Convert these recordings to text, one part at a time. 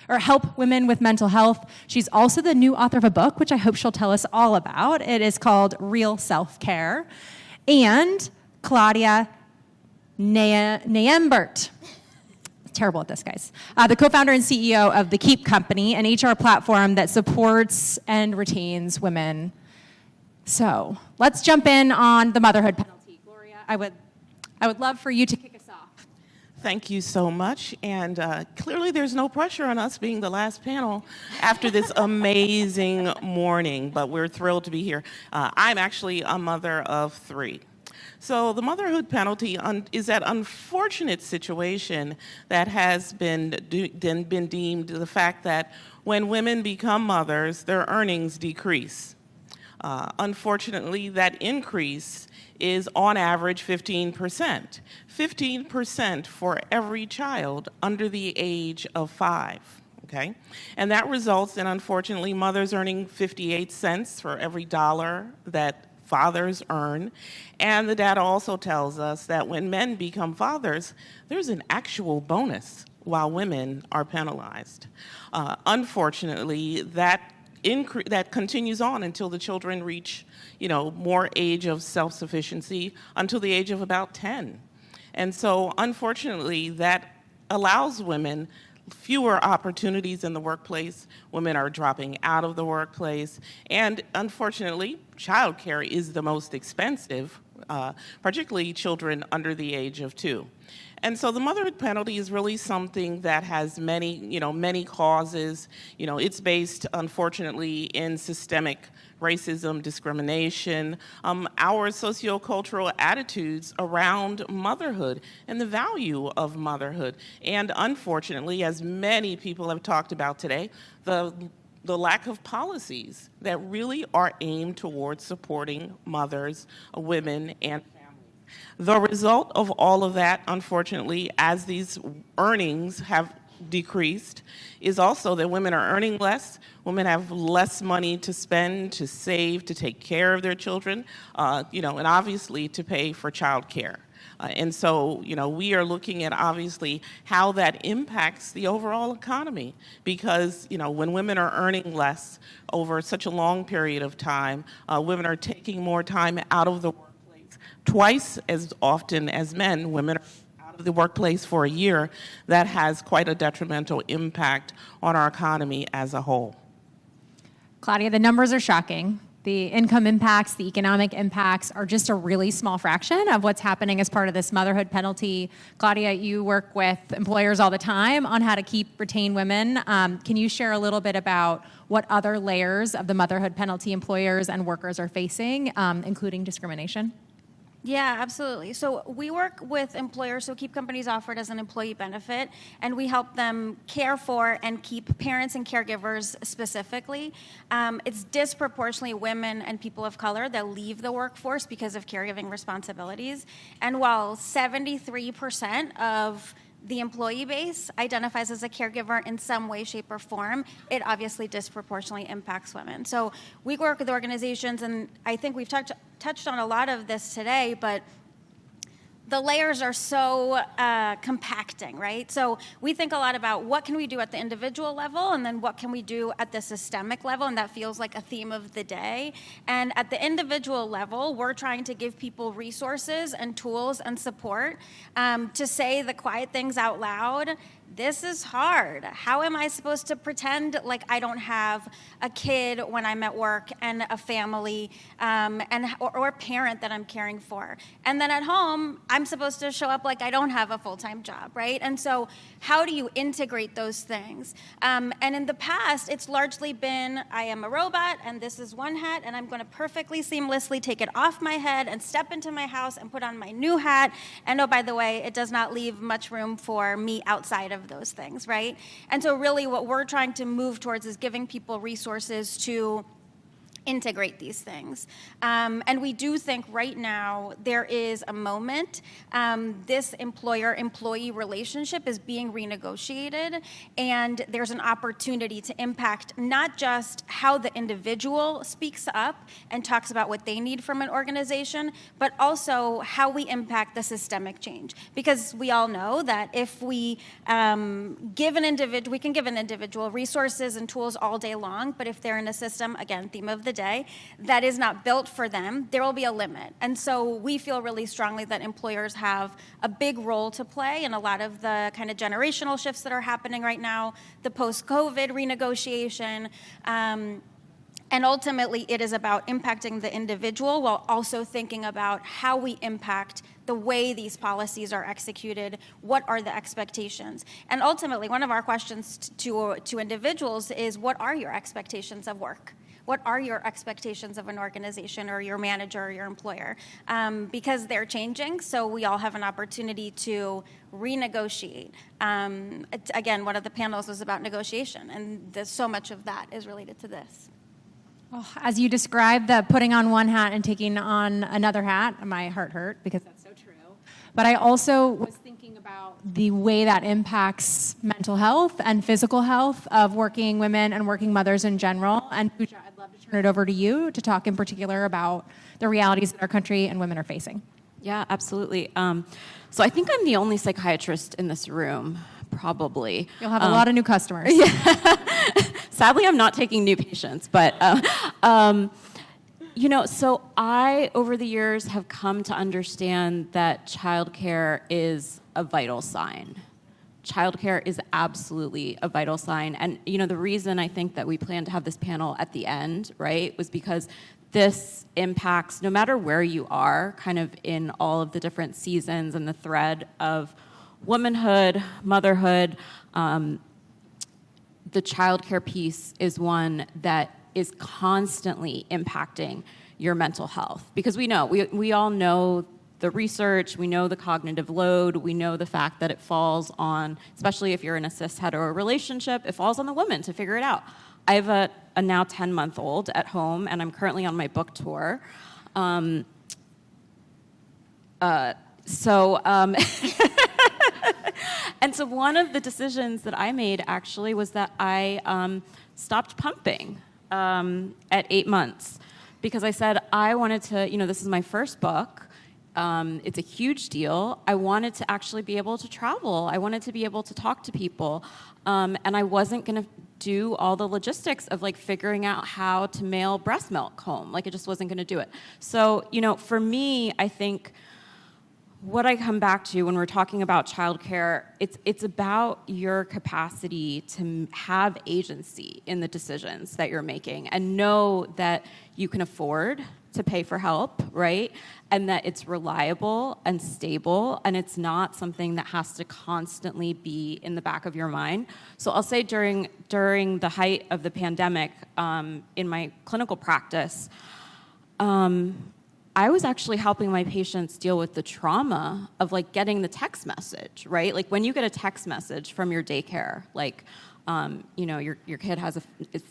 or help women with mental health. She's also the new author of a book, which I hope she'll tell us all about. It is called Real Self-Care. And Claudia Naim-Burt. Terrible at this, guys. The co-founder and CEO of the Keep Company, an HR platform that supports and retains women. So let's jump in on the motherhood penalty. Gloria, I would love for you to kick us off. Thank you so much. And clearly there's no pressure on us being the last panel after this amazing morning, but we're thrilled to be here. I'm actually a mother of 3. So the motherhood penalty is that unfortunate situation that has been deemed the fact that when women become mothers, their earnings decrease. Unfortunately, that increase is on average 15%. 15% for every child under the age of 5. Okay? And that results in, unfortunately, mothers earning 58 cents for every dollar that fathers earn. And the data also tells us that when men become fathers, there's an actual bonus while women are penalized. Unfortunately, that continues on until the children reach, more age of self-sufficiency, until the age of about 10. And so, unfortunately, that allows women fewer opportunities in the workplace. Women are dropping out of the workplace. And unfortunately, childcare is the most expensive, particularly children under the age of 2. And so the motherhood penalty is really something that has many causes. It's based, unfortunately, in systemic racism, discrimination, our sociocultural attitudes around motherhood and the value of motherhood. And unfortunately, as many people have talked about today, the lack of policies that really are aimed towards supporting mothers, women, and families. The result of all of that, unfortunately, as these earnings have decreased, is also that women are earning less. Women have less money to spend, to save, to take care of their children, and obviously to pay for childcare. And so, we are looking at obviously how that impacts the overall economy, because, when women are earning less over such a long period of time, women are taking more time out of the workplace. Twice as often as men, women are out of the workplace for a year. That has quite a detrimental impact on our economy as a whole. Claudia, the numbers are shocking. The income impacts, the economic impacts are just a really small fraction of what's happening as part of this motherhood penalty. Claudia, you work with employers all the time on how to retain women. Can you share a little bit about what other layers of the motherhood penalty employers and workers are facing, including discrimination? Yeah, absolutely. So we work with employers, so Keep Companies offered as an employee benefit, and we help them care for and keep parents and caregivers specifically. It's disproportionately women and people of color that leave the workforce because of caregiving responsibilities. And while 73% of the employee base identifies as a caregiver in some way, shape, or form, it obviously disproportionately impacts women. So we work with organizations, and I think we've touched on a lot of this today, but the layers are so compacting, right? So we think a lot about what can we do at the individual level, and then what can we do at the systemic level, and that feels like a theme of the day. And at the individual level, we're trying to give people resources and tools and support to say the quiet things out loud. This is hard. How am I supposed to pretend like I don't have a kid when I'm at work and a family or a parent that I'm caring for? And then at home, I'm supposed to show up like I don't have a full-time job, right? And so how do you integrate those things? And in the past, it's largely been, I am a robot and this is one hat and I'm going to perfectly seamlessly take it off my head and step into my house and put on my new hat. And oh, by the way, it does not leave much room for me outside of those things, right? And so really what we're trying to move towards is giving people resources to integrate these things. And we do think right now there is a moment. This employer-employee relationship is being renegotiated, and there's an opportunity to impact not just how the individual speaks up and talks about what they need from an organization, but also how we impact the systemic change. Because we all know that if we give an individual, we can give an individual resources and tools all day long, but if they're in a system, again, theme of the day, that is not built for them, there will be a limit. And so we feel really strongly that employers have a big role to play in a lot of the kind of generational shifts that are happening right now, the post-COVID renegotiation, and ultimately it is about impacting the individual while also thinking about how we impact the way these policies are executed, what are the expectations. And ultimately, one of our questions to individuals is, what are your expectations of work? What are your expectations of an organization or your manager or your employer? Because they're changing, so we all have an opportunity to renegotiate. Again, one of the panels was about negotiation, and so much of that is related to this. Well, as you described the putting on one hat and taking on another hat, my heart hurt because that's so true. But I also was thinking about the way that impacts mental health and physical health of working women and working mothers in general. And Pooja, I'd love to turn it over to you to talk in particular about the realities that our country and women are facing. Yeah, absolutely. So I think I'm the only psychiatrist in this room, probably. You'll have a lot of new customers. Sadly, I'm not taking new patients, but so I, over the years, have come to understand that childcare is a vital sign. Childcare is absolutely a vital sign. And, the reason I think that we plan to have this panel at the end, right, was because this impacts, no matter where you are, kind of in all of the different seasons and the thread of womanhood, motherhood. The childcare piece is one that is constantly impacting your mental health. Because we all know the research, we know the cognitive load, we know the fact that it falls on, especially if you're in a cis-hetero relationship, it falls on the woman to figure it out. I have a now 10-month-old at home, and I'm currently on my book tour. And so one of the decisions that I made actually was that I stopped pumping at 8 months, because I said I wanted to, this is my first book. It's a huge deal. I wanted to actually be able to travel. I wanted to be able to talk to people. And I wasn't going to do all the logistics of figuring out how to mail breast milk home. I just wasn't going to do it. So, for me, I think what I come back to when we're talking about childcare, it's about your capacity to have agency in the decisions that you're making and know that you can afford to pay for help, right? And that it's reliable and stable, and it's not something that has to constantly be in the back of your mind. So I'll say during the height of the pandemic, in my clinical practice, I was actually helping my patients deal with the trauma of getting the text message, right? When you get a text message from your daycare, your kid has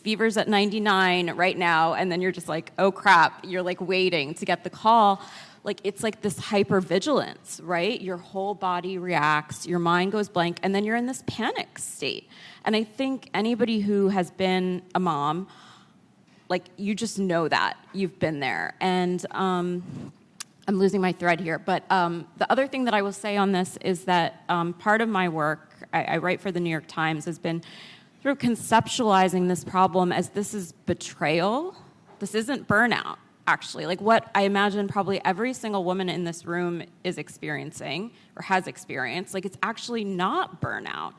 fever's at 99 right now, and then you're just oh crap, you're waiting to get the call. It's this hypervigilance, right? Your whole body reacts, your mind goes blank, and then you're in this panic state. And I think anybody who has been a mom, you just know that. You've been there. And I'm losing my thread here. But the other thing that I will say on this is that part of my work, I write for the New York Times, has been through conceptualizing this problem as this is betrayal. This isn't burnout, actually. What I imagine probably every single woman in this room is experiencing or has experienced. It's actually not burnout.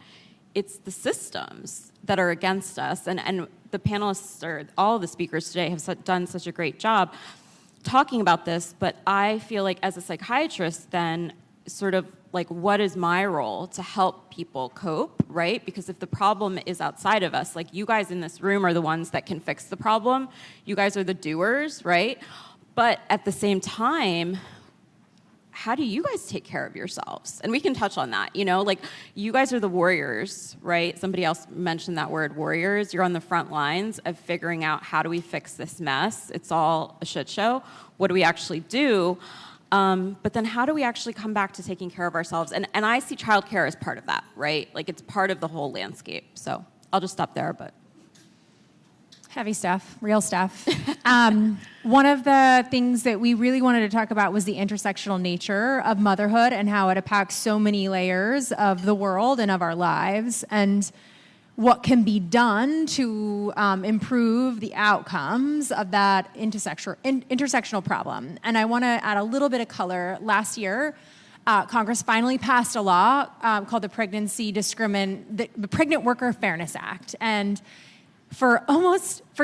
It's the systems that are against us. And the panelists, or all of the speakers today, have done such a great job talking about this. But I feel as a psychiatrist, then, sort of what is my role to help people cope, right? Because if the problem is outside of us, you guys in this room are the ones that can fix the problem. You guys are the doers, right? But at the same time, how do you guys take care of yourselves? And we can touch on that, like you guys are the warriors, right? Somebody else mentioned that word, warriors. You're on the front lines of figuring out how do we fix this mess? It's all a shit show. What do we actually do? But then how do we actually come back to taking care of ourselves? And I see childcare as part of that, right? Like it's part of the whole landscape. So I'll just stop there, but. Heavy stuff, real stuff. One of the things that we really wanted to talk about was the intersectional nature of motherhood and how it impacts so many layers of the world and of our lives, and what can be done to improve the outcomes of that intersectional problem. And I want to add a little bit of color. Last year, Congress finally passed a law called the Pregnant Worker Fairness Act. And for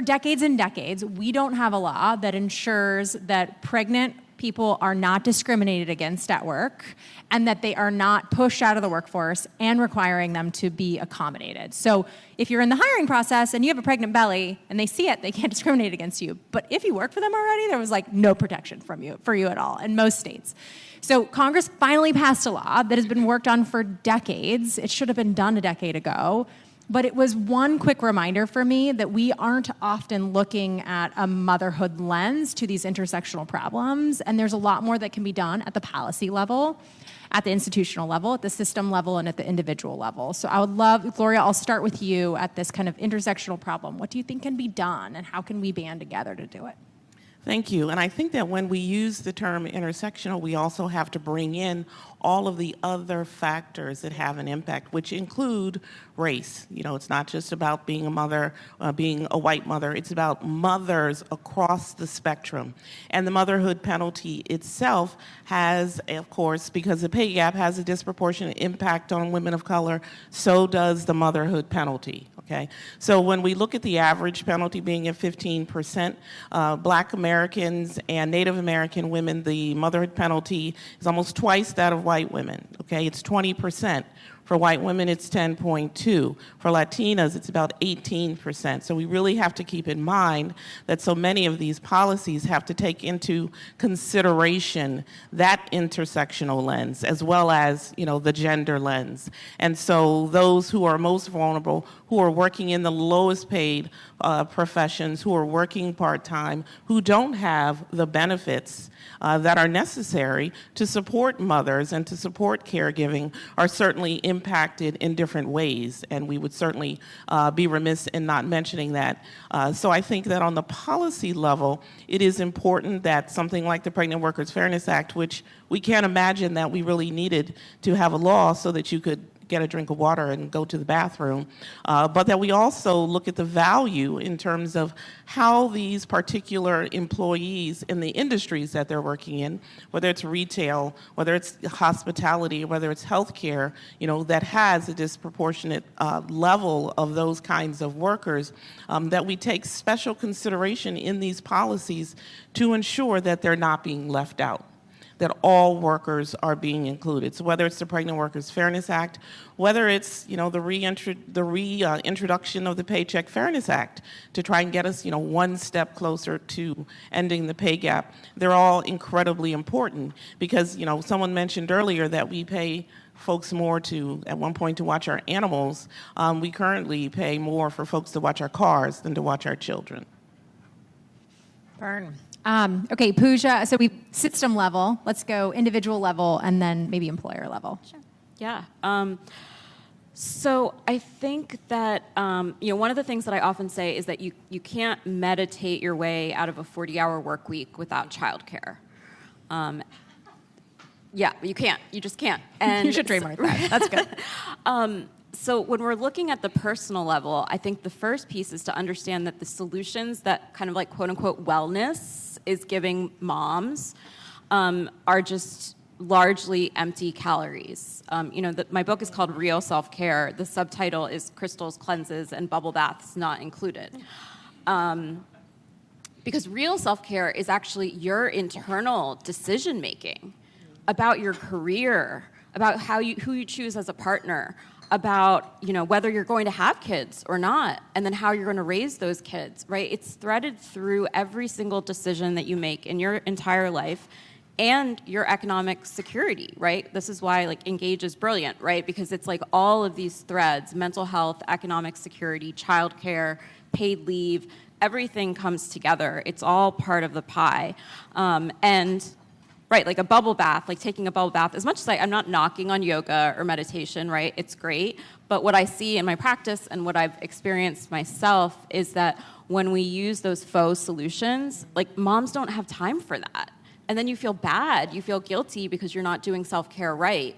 decades and decades, we don't have a law that ensures that pregnant people are not discriminated against at work and that they are not pushed out of the workforce and requiring them to be accommodated. So if you're in the hiring process and you have a pregnant belly and they see it, they can't discriminate against you. But if you work for them already, there was like no protection for you at all in most states. So Congress finally passed a law that has been worked on for decades. It should have been done a decade ago. But it was one quick reminder for me that we aren't often looking at a motherhood lens to these intersectional problems, and there's a lot more that can be done at the policy level, at the institutional level, at the system level, and at the individual level. So I would love, Gloria, I'll start with you at this kind of intersectional problem. What do you think can be done, and how can we band together to do it? Thank you. And I think that when we use the term intersectional, we also have to bring in all of the other factors that have an impact, which include race. It's not just about being a mother, being a white mother. It's about mothers across the spectrum. And the motherhood penalty itself has, of course, because the pay gap has a disproportionate impact on women of color, so does the motherhood penalty. Okay, so when we look at the average penalty being at 15%, Black Americans and Native American women, the motherhood penalty is almost twice that of white women. Okay, it's 20%. For white women, it's 10.2. For Latinas, it's about 18%. So we really have to keep in mind that so many of these policies have to take into consideration that intersectional lens as well as, the gender lens. And so those who are most vulnerable, who are working in the lowest paid professions, who are working part-time, who don't have the benefits that are necessary to support mothers and to support caregiving are certainly impacted in different ways, and we would certainly be remiss in not mentioning that. So I think that on the policy level, it is important that something like the Pregnant Workers Fairness Act, which we can't imagine that we really needed to have a law so that you could get a drink of water and go to the bathroom, but that we also look at the value in terms of how these particular employees in the industries that they're working in, whether it's retail, whether it's hospitality, whether it's healthcare, that has a disproportionate level of those kinds of workers, that we take special consideration in these policies to ensure that they're not being left out, that all workers are being included. So whether it's the Pregnant Workers Fairness Act, whether it's the reintroduction of the Paycheck Fairness Act to try and get us one step closer to ending the pay gap, they're all incredibly important because someone mentioned earlier that we pay folks more at one point to watch our animals. We currently pay more for folks to watch our cars than to watch our children. Burn. Okay, Pooja, so we system level, let's go individual level and then maybe employer level. Sure. Yeah. So I think that, one of the things that I often say is that you can't meditate your way out of a 40-hour work week without childcare. Yeah, you can't. You just can't. And you should trademark that. That's good. So when we're looking at the personal level, I think the first piece is to understand that the solutions that kind of like quote-unquote wellness is giving moms are just largely empty calories. My book is called Real Self-Care. The subtitle is Crystals, Cleanses, and Bubble Baths Not Included. Because real self-care is actually your internal decision-making about your career, about who you choose as a partner, about whether you're going to have kids or not, and then how you're going to raise those kids, right? It's threaded through every single decision that you make in your entire life, and your economic security, right? This is why like Engage is brilliant, right? Because it's like all of these threads, mental health, economic security, childcare, paid leave, everything comes together. It's all part of the pie. Right, like a bubble bath, like taking a bubble bath, as much as I'm not knocking on yoga or meditation, right? It's great. But what I see in my practice and what I've experienced myself is that when we use those faux solutions, like moms don't have time for that. And then you feel bad, you feel guilty because you're not doing self-care right.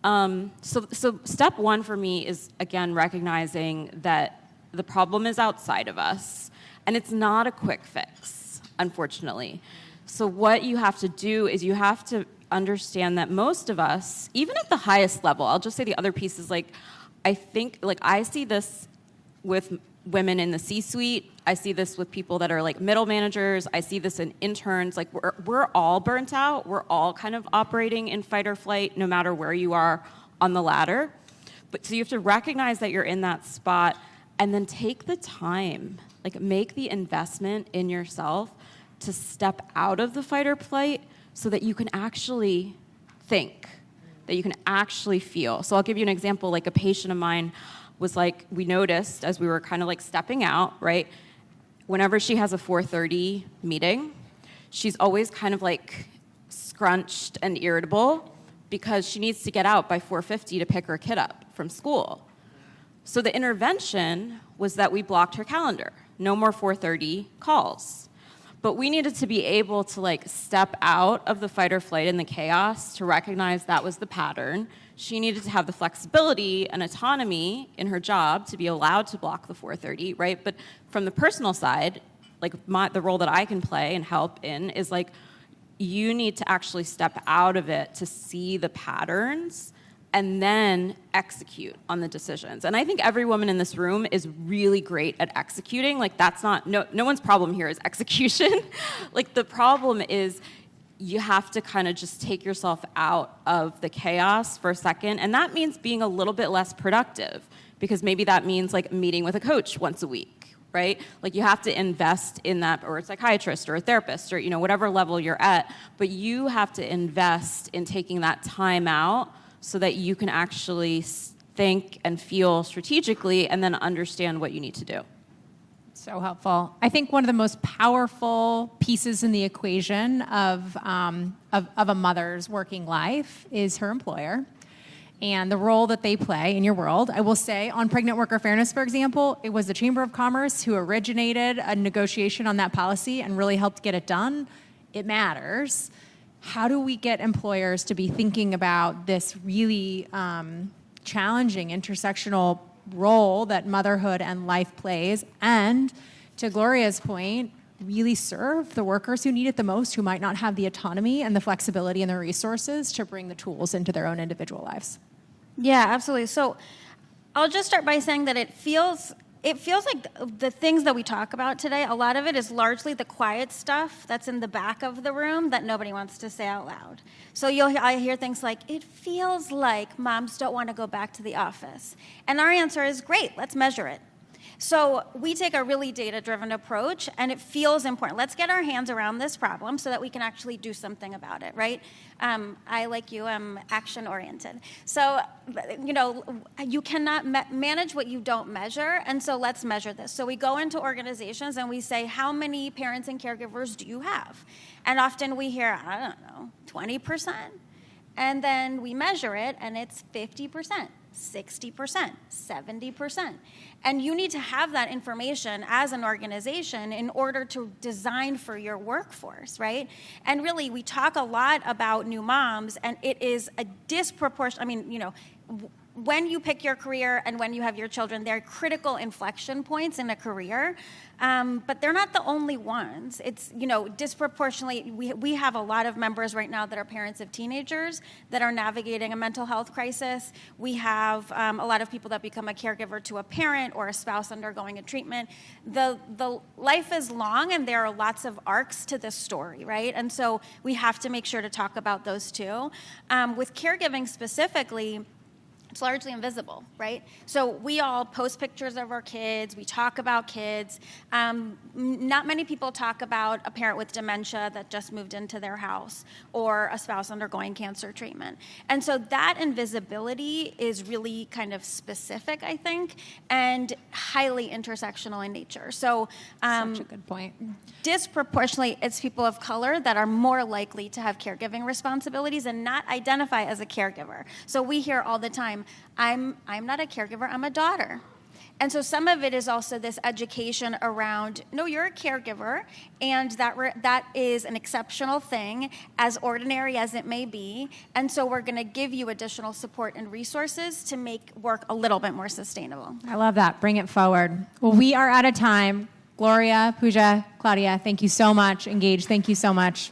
So step one for me is, again, recognizing that the problem is outside of us, and it's not a quick fix, unfortunately. So what you have to do is you have to understand that most of us, even at the highest level, I'll just say the other piece is like, I think, like I see this with women in the C-suite. I see this with people that are like middle managers. I see this in interns. Like we're all burnt out. We're all kind of operating in fight or flight, no matter where you are on the ladder. But so you have to recognize that you're in that spot and then take the time, like make the investment in yourself to step out of the fight or flight so that you can actually think, that you can actually feel. So I'll give you an example. Like a patient of mine was like, we noticed as we were kind of like stepping out, right? Whenever she has a 4:30 meeting, she's always kind of like scrunched and irritable because she needs to get out by 4:50 to pick her kid up from school. So the intervention was that we blocked her calendar. No more 4:30 calls. But we needed to be able to like step out of the fight or flight and the chaos to recognize that was the pattern. She needed to have the flexibility and autonomy in her job to be allowed to block the 4:30, right? But from the personal side, like the role that I can play and help in is like, you need to actually step out of it to see the patterns and then execute on the decisions. And I think every woman in this room is really great at executing. Like that's not, no one's problem here is execution. Like the problem is you have to kind of just take yourself out of the chaos for a second. And that means being a little bit less productive because maybe that means like meeting with a coach once a week, right? Like you have to invest in that, or a psychiatrist or a therapist or, you know, whatever level you're at, but you have to invest in taking that time out so that you can actually think and feel strategically and then understand what you need to do. So helpful. I think one of the most powerful pieces in the equation of a mother's working life is her employer and the role that they play in your world. I will say on pregnant worker fairness, for example, it was the Chamber of Commerce who originated a negotiation on that policy and really helped get it done. It matters. How do we get employers to be thinking about this really challenging intersectional role that motherhood and life plays, and to Gloria's point, really serve the workers who need it the most, who might not have the autonomy and the flexibility and the resources to bring the tools into their own individual lives? Yeah, absolutely. So I'll just start by saying that it feels like the things that we talk about today, a lot of it is largely the quiet stuff that's in the back of the room that nobody wants to say out loud. So I hear things like, it feels like moms don't want to go back to the office. And our answer is, great, let's measure it. So we take a really data-driven approach, and it feels important. Let's get our hands around this problem so that we can actually do something about it, right? I, like you, am action-oriented. So, you know, you cannot manage what you don't measure, and so let's measure this. So we go into organizations and we say, how many parents and caregivers do you have? And often we hear, I don't know, 20%. And then we measure it, and it's 50%. 60%, 70%. And you need to have that information as an organization in order to design for your workforce, right? And really, we talk a lot about new moms, and it is a disproportionate, I mean, you know, when you pick your career and when you have your children, they're critical inflection points in a career, but they're not the only ones. It's, you know, disproportionately, we have a lot of members right now that are parents of teenagers that are navigating a mental health crisis. We have a lot of people that become a caregiver to a parent or a spouse undergoing a treatment. The life is long, and there are lots of arcs to this story, right? And so we have to make sure to talk about those too. With caregiving specifically, it's largely invisible, right? So we all post pictures of our kids. We talk about kids. Not many people talk about a parent with dementia that just moved into their house or a spouse undergoing cancer treatment. And so that invisibility is really kind of specific, I think, and highly intersectional in nature. So Such a good point. disproportionately, it's people of color that are more likely to have caregiving responsibilities and not identify as a caregiver. So we hear all the time, I'm not a caregiver, I'm a daughter. And so some of it is also this education around, no, you're a caregiver, and that is an exceptional thing, as ordinary as it may be. And so we're going to give you additional support and resources to make work a little bit more sustainable. I love that. Bring it forward. Well, we are out of time. Gloria, Pooja, Claudia, thank you so much. Engage, thank you so much.